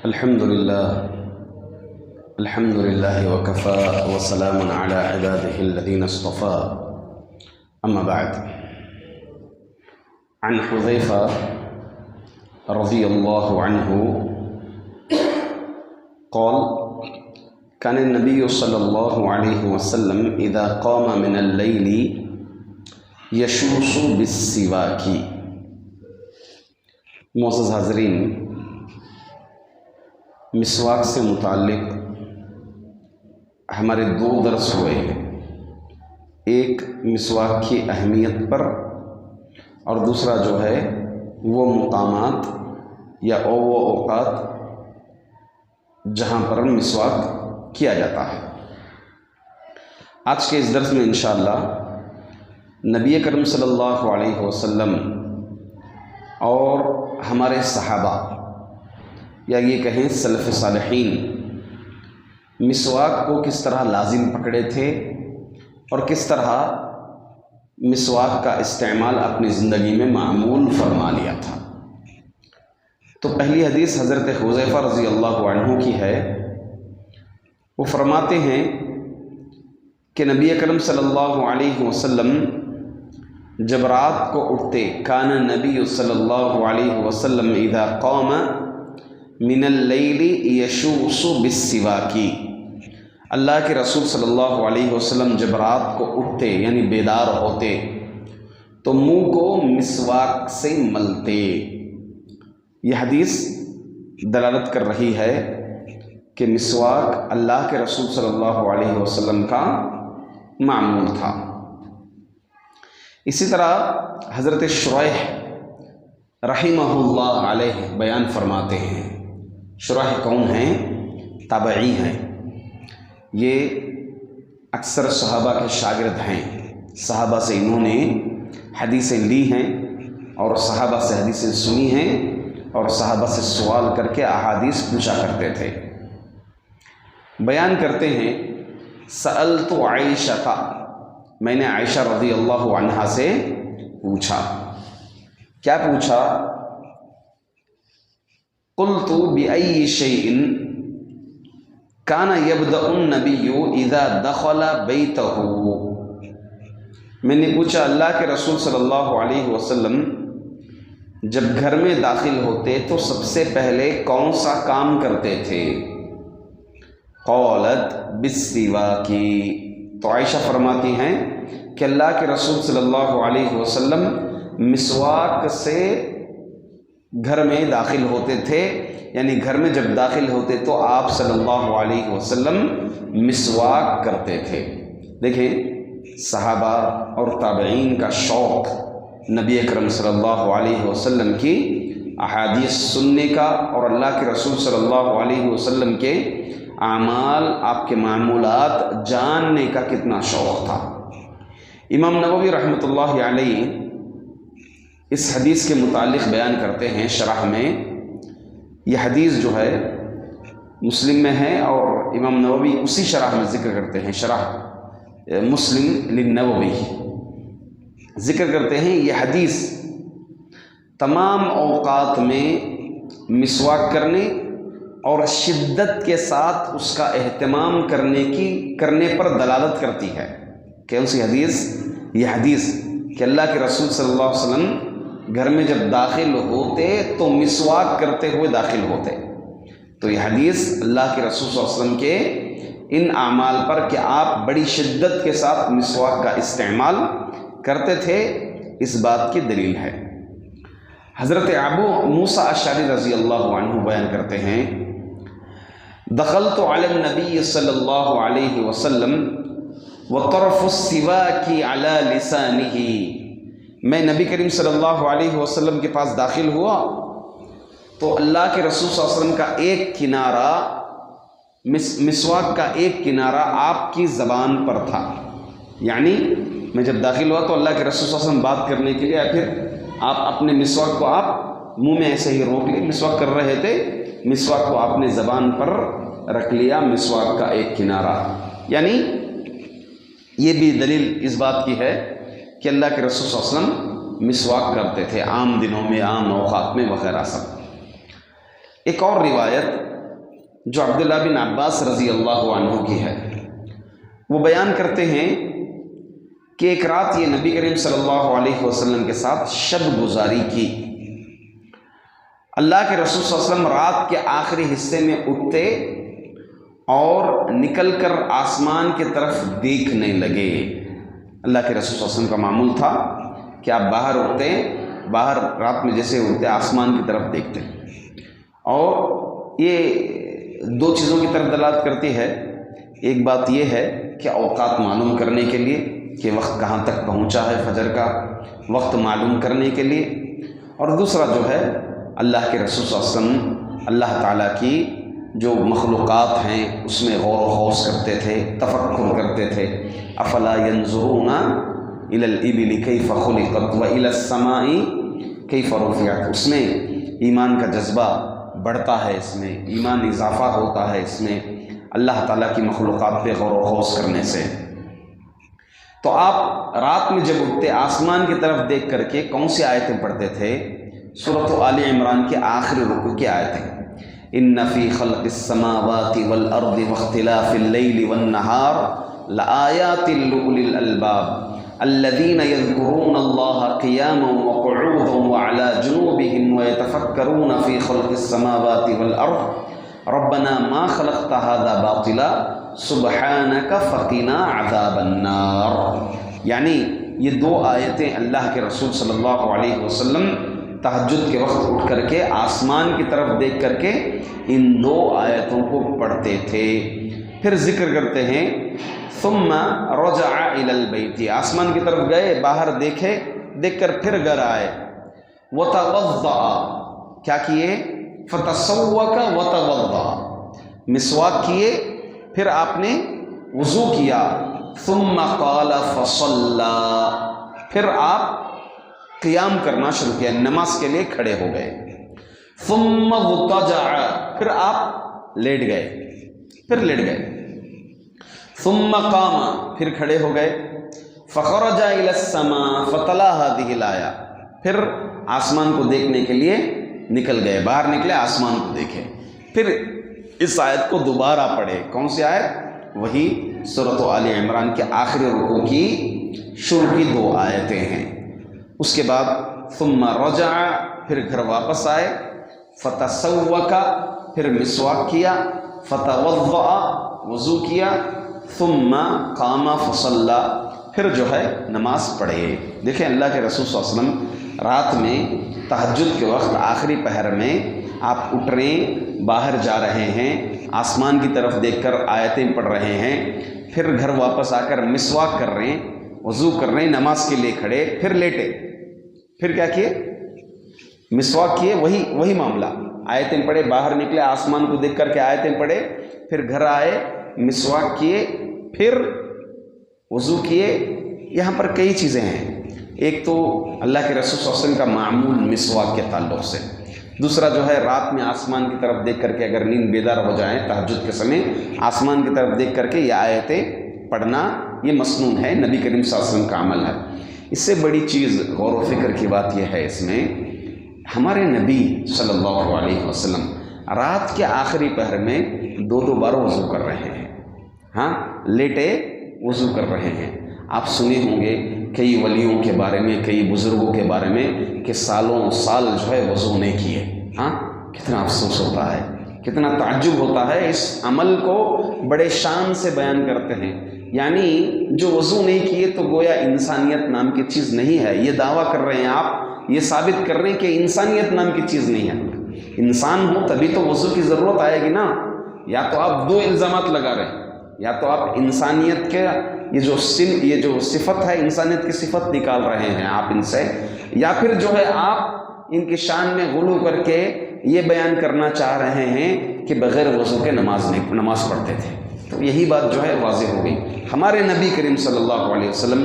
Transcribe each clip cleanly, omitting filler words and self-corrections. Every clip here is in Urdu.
الحمد لله وكفى وسلام على عباده الذين اصطفى أما بعد. عن حذيفة رضي الله عنه قال كان النبي صلى الله عليه وسلم إذا قام من الليل يشوص بالسواك. معزز حاضرین، مسواک سے متعلق ہمارے دو درس ہوئے ہیں، ایک مسواک کی اہمیت پر اور دوسرا جو ہے وہ مقامات یا وہ اوقات جہاں پر مسواک کیا جاتا ہے۔ آج کے اس درس میں انشاءاللہ نبی کریم صلی اللہ علیہ وسلم اور ہمارے صحابہ یا یہ کہیں سلف صالحین مسواک کو کس طرح لازم پکڑے تھے اور کس طرح مسواک کا استعمال اپنی زندگی میں معمول فرما لیا تھا۔ تو پہلی حدیث حضرت حذیفہ رضی اللہ عنہ کی ہے۔ وہ فرماتے ہیں کہ نبی اکرم صلی اللہ علیہ وسلم جب رات کو اٹھتے، کان نبی صلی اللہ علیہ وسلم اذا قام من اللیل یشوص بالسواک، اللہ کے رسول صلی اللہ علیہ وسلم جب رات کو اٹھتے یعنی بیدار ہوتے تو منہ کو مسواک سے ملتے۔ یہ حدیث دلالت کر رہی ہے کہ مسواک اللہ کے رسول صلی اللہ علیہ وسلم کا معمول تھا۔ اسی طرح حضرت شریح رحمہ اللہ علیہ بیان فرماتے ہیں۔ شریح کون ہیں؟ تابعی ہیں۔ یہ اکثر صحابہ کے شاگرد ہیں، صحابہ سے انہوں نے حدیثیں لی ہیں اور صحابہ سے حدیثیں سنی ہیں اور صحابہ سے سوال کر کے احادیث پوچھا کرتے تھے۔ بیان کرتے ہیں سألت عائشہ، میں نے عائشہ رضی اللہ عنہا سے پوچھا۔ کیا پوچھا؟ قلت بأي شيء كان يبدأ النبي اذا دخل بيته، میں نے پوچھا اللہ کے رسول صلی اللہ علیہ وسلم جب گھر میں داخل ہوتے تو سب سے پہلے کون سا کام کرتے تھے؟ قالت بالسواک، تو عائشہ فرماتی ہیں کہ اللہ کے رسول صلی اللہ علیہ وسلم مسواک سے گھر میں داخل ہوتے تھے، یعنی گھر میں جب داخل ہوتے تو آپ صلی اللہ علیہ وسلم مسواک کرتے تھے۔ دیکھیں صحابہ اور تابعین کا شوق نبی اکرم صلی اللہ علیہ وسلم کی احادیث سننے کا اور اللہ کے رسول صلی اللہ علیہ وسلم کے اعمال، آپ کے معمولات جاننے کا کتنا شوق تھا۔ امام نووی رحمۃ اللہ علیہ اس حدیث کے متعلق بیان کرتے ہیں شرح میں۔ یہ حدیث جو ہے مسلم میں ہے اور امام نووی اسی شرح میں ذکر کرتے ہیں، شرح مسلم للنووی ذکر کرتے ہیں یہ حدیث تمام اوقات میں مسواک کرنے اور شدت کے ساتھ اس کا اہتمام کرنے پر دلالت کرتی ہے۔ کون سی حدیث؟ یہ حدیث کہ اللہ کے رسول صلی اللہ علیہ وسلم گھر میں جب داخل ہوتے تو مسواک کرتے ہوئے داخل ہوتے۔ تو یہ حدیث اللہ کے رسول صلی اللہ علیہ وسلم کے ان اعمال پر کہ آپ بڑی شدت کے ساتھ مسواک کا استعمال کرتے تھے، اس بات کی دلیل ہے۔ حضرت ابو موسیٰ اشعری رضی اللہ عنہ بیان کرتے ہیں دخلت علی النبی صلی اللہ علیہ وسلم وطرف السواک علی لسانہ، میں نبی کریم صلی اللہ علیہ وسلم کے پاس داخل ہوا تو اللہ کے رسول صلی اللہ علیہ وسلم کا ایک کنارہ، مسواک کا ایک کنارہ آپ کی زبان پر تھا۔ یعنی میں جب داخل ہوا تو اللہ کے رسول صلی اللہ علیہ وسلم بات کرنے کے لیے یا پھر آپ اپنے مسواک کو آپ منہ میں ایسے ہی روک لیے، مسواک کر رہے تھے، مسواک کو آپ نے زبان پر رکھ لیا، مسواک کا ایک کنارہ۔ یعنی یہ بھی دلیل اس بات کی ہے کہ اللہ کے رسول صلی اللہ علیہ وسلم مسواک کرتے تھے عام دنوں میں، عام اوقات میں وغیرہ سب۔ ایک اور روایت جو عبداللہ بن عباس رضی اللہ عنہ کی ہے۔ وہ بیان کرتے ہیں کہ ایک رات یہ نبی کریم صلی اللہ علیہ وسلم کے ساتھ شب گزاری کی۔ اللہ کے رسول صلی اللہ علیہ وسلم رات کے آخری حصے میں اٹھتے اور نکل کر آسمان کی طرف دیکھنے لگے۔ اللہ کے رسول صلی اللہ علیہ وسلم کا معمول تھا کہ آپ باہر اٹھتے، باہر رات میں جیسے اٹھتے آسمان کی طرف دیکھتے، اور یہ دو چیزوں کی طرف دلالت کرتی ہے۔ ایک بات یہ ہے کہ اوقات معلوم کرنے کے لیے کہ وقت کہاں تک پہنچا ہے، فجر کا وقت معلوم کرنے کے لیے، اور دوسرا جو ہے اللہ کے رسول صلی اللہ علیہ وسلم اللہ تعالیٰ کی جو مخلوقات ہیں اس میں غور و خوض کرتے تھے، تفکر کرتے تھے۔ افلا ينظرون الى الابل كيف خلقت والى السماء كيف رفعت، اس میں ایمان کا جذبہ بڑھتا ہے، اس میں ایمان اضافہ ہوتا ہے، اس میں اللہ تعالیٰ کی مخلوقات پہ غور و خوض کرنے سے۔ تو آپ رات میں جب اٹھتے آسمان کی طرف دیکھ کر کے کون سی آیتیں پڑھتے تھے؟ سورۃ آل عمران کے آخری رکوع کی آیتیں، ان فی خلق السماوات والارض واختلاف اللیل والنہار لآیات لأولی الالباب الذین یذکرون اللہ قیاما وقعودا وعلی جنوبہم ویتفکرون فی خلق السماوات والارض ربنا ما خلقت هذا باطلا سبحانک فقنا عذاب النار۔ یعنی یہ دو آیتیں اللہ کے رسول صلی اللہ علیہ وسلم تہجد کے وقت اٹھ کر کے آسمان کی طرف دیکھ کر کے ان دو آیتوں کو پڑھتے تھے۔ پھر ذکر کرتے ہیں ثم رجع الى البیت، آسمان کی طرف گئے، باہر دیکھے، دیکھ کر پھر گھر آئے، وتوضأ، کیا کیے؟ فتسوک وتوضأ، مسواک کیے، پھر آپ نے وضو کیا، ثم قال فصلى، پھر آپ قیام کرنا شروع کیا، نماز کے لیے کھڑے ہو گئے، ثم اضطجع، پھر آپ لیٹ گئے، ثم قام، پھر کھڑے ہو گئے، فخرج الى السماء فتلا هذه الآیہ، پھر آسمان کو دیکھنے کے لیے نکل گئے، باہر نکلے، آسمان کو دیکھے، پھر اس آیت کو دوبارہ پڑھے۔ کون سی آیت؟ وہی سورۃ آل عمران کے آخری رکوع کی شروع کی دو آیتیں ہیں۔ اس کے بعد ثم رجع، پھر گھر واپس آئے، فتسوک، پھر مسواک کیا، فتوضأ، وضو کیا، ثم قام فصلی، پھر جو ہے نماز پڑھے۔ دیکھیں اللہ کے رسول صلی اللہ علیہ وسلم رات میں تہجد کے وقت آخری پہر میں آپ اٹھ رہے ہیں، باہر جا رہے ہیں، آسمان کی طرف دیکھ کر آیتیں پڑھ رہے ہیں، پھر گھر واپس آ کر مسواک کر رہے ہیں، وضو کر رہے ہیں، نماز کے لیے کھڑے، پھر لیٹے، پھر کیا کیے؟ مسواک کیے، وہی معاملہ، آیتیں پڑھے، باہر نکلے، آسمان کو دیکھ کر کے آیتیں پڑھے، پھر گھر آئے، مسواک کیے، پھر وضو کیے۔ یہاں پر کئی چیزیں ہیں، ایک تو اللہ کے رسول صلی اللہ علیہ وسلم کا معمول مسواک کے تعلق سے، دوسرا جو ہے رات میں آسمان کی طرف دیکھ کر کے اگر نیند بیدار ہو جائیں تہجد کے سمے، آسمان کی طرف دیکھ کر کے یہ آیتیں پڑھنا یہ مسنون ہے، نبی کریم صلی اللہ علیہ وسلم کا عمل ہے۔ اس سے بڑی چیز غور و فکر کی بات یہ ہے، اس میں ہمارے نبی صلی اللہ علیہ وسلم رات کے آخری پہر میں دو بار وضو کر رہے ہیں، ہاں لیٹے وضو کر رہے ہیں۔ آپ سنے ہوں گے کئی ولیوں کے بارے میں، کئی بزرگوں کے بارے میں کہ سالوں سال جو ہے وضو نہیں کیے، ہاں کتنا افسوس ہوتا ہے، کتنا تعجب ہوتا ہے۔ اس عمل کو بڑے شان سے بیان کرتے ہیں، یعنی جو وضو نہیں کیے تو گویا انسانیت نام کی چیز نہیں ہے، یہ دعویٰ کر رہے ہیں آپ، یہ ثابت کر رہے ہیں کہ انسانیت نام کی چیز نہیں ہے۔ انسان ہو تبھی تو وضو کی ضرورت آئے گی نا۔ یا تو آپ دو الزامات لگا رہے ہیں، یا تو آپ انسانیت کے یہ جو صفت ہے، انسانیت کی صفت نکال رہے ہیں آپ ان سے، یا پھر جو ہے آپ ان کی شان میں غلو کر کے یہ بیان کرنا چاہ رہے ہیں کہ بغیر وضو کے نماز پڑھتے تھے۔ تو یہی بات جو ہے واضح ہو گئی۔ ہمارے نبی کریم صلی اللہ علیہ وسلم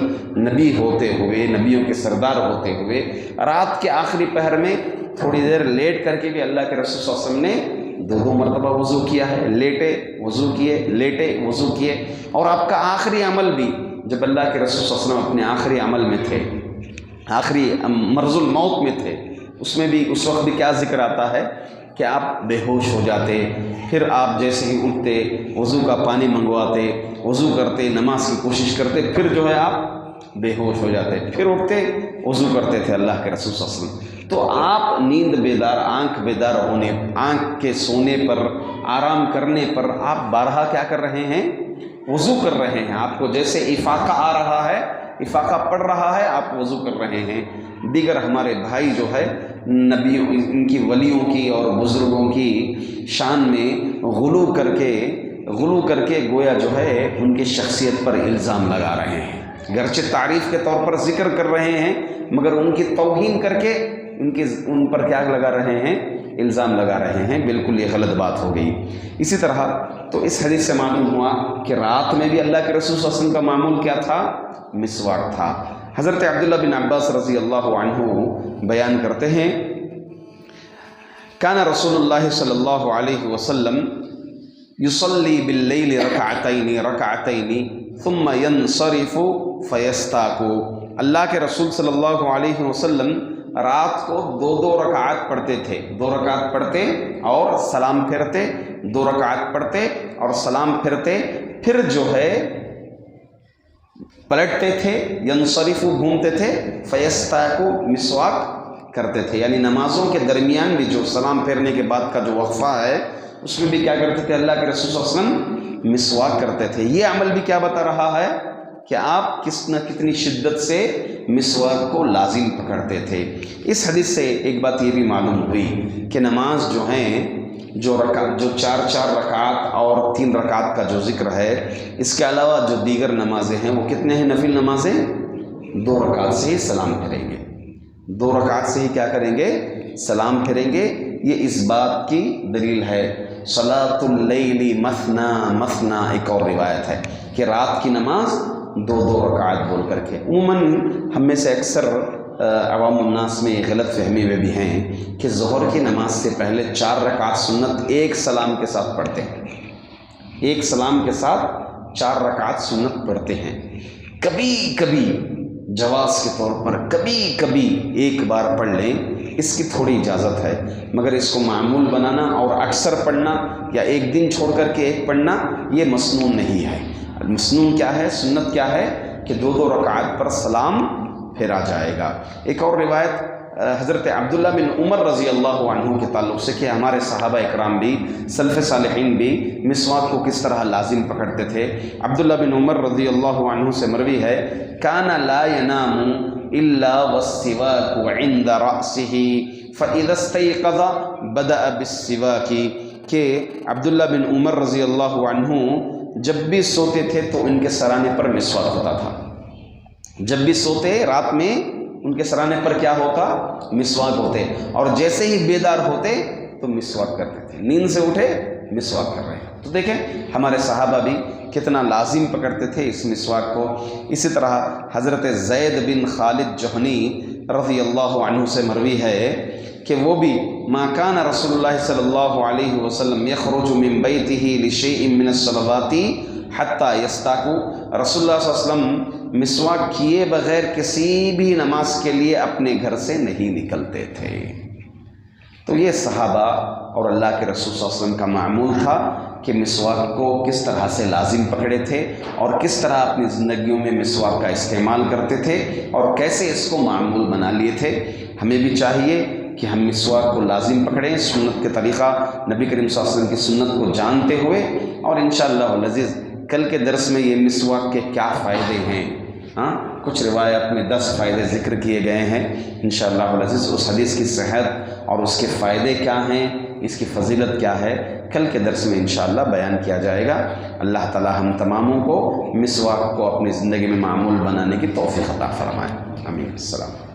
نبی ہوتے ہوئے، نبیوں کے سردار ہوتے ہوئے، رات کے آخری پہر میں تھوڑی دیر لیٹ کر کے بھی اللہ کے رسول صلی اللہ علیہ وسلم نے دو مرتبہ وضو کیا ہے، لیٹے وضو کیے، لیٹے وضو کیے۔ اور آپ کا آخری عمل بھی جب اللہ کے رسول صلی اللہ علیہ وسلم اپنے آخری عمل میں تھے، آخری مرض الموت میں تھے، اس میں بھی اس وقت بھی کیا ذکر آتا ہے کہ آپ بے ہوش ہو جاتے، پھر آپ جیسے ہی اٹھتے وضو کا پانی منگواتے، وضو کرتے، نماز کی کوشش کرتے، پھر جو ہے آپ بے ہوش ہو جاتے، پھر اٹھتے وضو کرتے تھے اللہ کے رسول صلی اللہ علیہ وسلم۔ تو آپ نیند بیدار، آنکھ بیدار ہونے، آنکھ کے سونے پر، آرام کرنے پر آپ بارہا کیا کر رہے ہیں؟ وضو کر رہے ہیں۔ آپ کو جیسے افاقہ آ رہا ہے، افاقہ پڑ رہا ہے، آپ وضو کر رہے ہیں۔ دیگر ہمارے بھائی جو ہے نبیوں، ان کی ولیوں کی اور بزرگوں کی شان میں غلو کر کے گویا جو ہے ان کی شخصیت پر الزام لگا رہے ہیں، گرچہ تعریف کے طور پر ذکر کر رہے ہیں، مگر ان کی توہین کر کے ان پر کیا لگا رہے ہیں؟ الزام لگا رہے ہیں۔ بالکل یہ غلط بات ہو گئی۔ اسی طرح تو اس حدیث سے معلوم ہوا کہ رات میں بھی اللہ کے رسول صلی اللہ علیہ وسلم کا معمول کیا تھا؟ مسواک تھا۔ حضرت عبداللہ بن عباس رضی اللہ عنہ بیان کرتے ہیں، کان رسول اللہ صلی اللہ علیہ وسلم یصلی باللیل رکعتین ثم ينصرف فیستاک۔ اللہ کے رسول صلی اللہ علیہ وسلم رات کو 2 رکعات پڑھتے تھے، 2 رکعات پڑھتے اور سلام پھرتے، 2 رکعات پڑھتے اور سلام پھرتے، پھر جو ہے پلٹتے تھے، ینصرف گھومتے تھے، فیستاک مسواک کرتے تھے، یعنی نمازوں کے درمیان بھی جو سلام پھیرنے کے بعد کا جو وقفہ ہے اس میں بھی کیا کرتے تھے؟ اللہ کے رسول صلی اللہ علیہ وسلم مسواک کرتے تھے۔ یہ عمل بھی کیا بتا رہا ہے کہ آپ کتنی شدت سے مسواک کو لازم پکڑتے تھے۔ اس حدیث سے ایک بات یہ بھی معلوم ہوئی کہ نماز جو ہیں، جو 4 رکعات اور 3 رکعات کا جو ذکر ہے، اس کے علاوہ جو دیگر نمازیں ہیں وہ کتنے ہیں؟ نفل نمازیں 2 رکعات سے ہی سلام پھیریں گے، 2 رکعات سے ہی کیا کریں گے؟ سلام پھیریں گے۔ یہ اس بات کی دلیل ہے۔ صلاۃ اللیل مثنا مثنا ایک اور روایت ہے کہ رات کی نماز 2 رکعات بول کر کے۔ عموماً ہم میں سے اکثر عوام الناس میں غلط فہمی میں بھی ہیں کہ ظہر کی نماز سے پہلے 4 رکعات سنت ایک سلام کے ساتھ پڑھتے ہیں، ایک سلام کے ساتھ 4 رکعات سنت پڑھتے ہیں۔ کبھی کبھی جواز کے طور پر کبھی کبھی ایک بار پڑھ لیں، اس کی تھوڑی اجازت ہے، مگر اس کو معمول بنانا اور اکثر پڑھنا یا ایک دن چھوڑ کر کے ایک پڑھنا یہ مسنون نہیں ہے۔ مسنون کیا ہے؟ سنت کیا ہے کہ 2 رکعات پر سلام پھیرا جائے گا۔ ایک اور روایت حضرت عبداللہ بن عمر رضی اللہ عنہ کے تعلق سے کہ ہمارے صحابہ اکرام بھی، سلف صالحین بھی مسواک کو کس طرح لازم پکڑتے تھے۔ عبداللہ بن عمر رضی اللہ عنہ سے مروی ہے، کان لا ینام الا والسواک عند رأسه فاذا استيقظ بدأ بالسواک، کہ عبداللہ بن عمر رضی اللہ عنہ جب بھی سوتے تھے تو ان کے سرانے پر مسواک ہوتا تھا۔ جب بھی سوتے رات میں ان کے سرانے پر کیا ہوتا؟ مسواک ہوتے، اور جیسے ہی بیدار ہوتے تو مسواک کرتے تھے، نیند سے اٹھے مسواک کر رہے ہیں۔ تو دیکھیں ہمارے صحابہ بھی کتنا لازم پکڑتے تھے اس مسواک کو۔ اسی طرح حضرت زید بن خالد جہنی رضی اللہ عنہ سے مروی ہے کہ وہ بھی ما کان رسول اللہ صلی اللہ علیہ وسلم یخرج من بیتہ لشیء من الصلوات حتی یستاک، رسول اللہ صلی اللہ علیہ وسلم مسواک کیے بغیر کسی بھی نماز کے لیے اپنے گھر سے نہیں نکلتے تھے۔ تو یہ صحابہ اور اللہ کے رسول صلی اللہ علیہ وسلم کا معمول تھا کہ مسواک کو کس طرح سے لازم پکڑے تھے اور کس طرح اپنی زندگیوں میں مسواک کا استعمال کرتے تھے اور کیسے اس کو معمول بنا لیے تھے۔ ہمیں بھی چاہیے کہ ہم مسواک کو لازم پکڑیں، سنت کے طریقہ نبی کریم صلی اللہ علیہ وسلم کی سنت کو جانتے ہوئے، اور انشاءاللہ العزیز کل کے درس میں یہ مسواک کے کیا فائدے ہیں، کچھ روایت میں 10 فائدے ذکر کیے گئے ہیں۔ انشاءاللہ العزیز اس حدیث کی صحت اور اس کے فائدے کیا ہیں، اس کی فضیلت کیا ہے، کل کے درس میں انشاءاللہ بیان کیا جائے گا۔ اللہ تعالی ہم تماموں کو مسواک کو اپنی زندگی میں معمول بنانے کی توفیق عطا فرمائے۔ آمین۔ السلام۔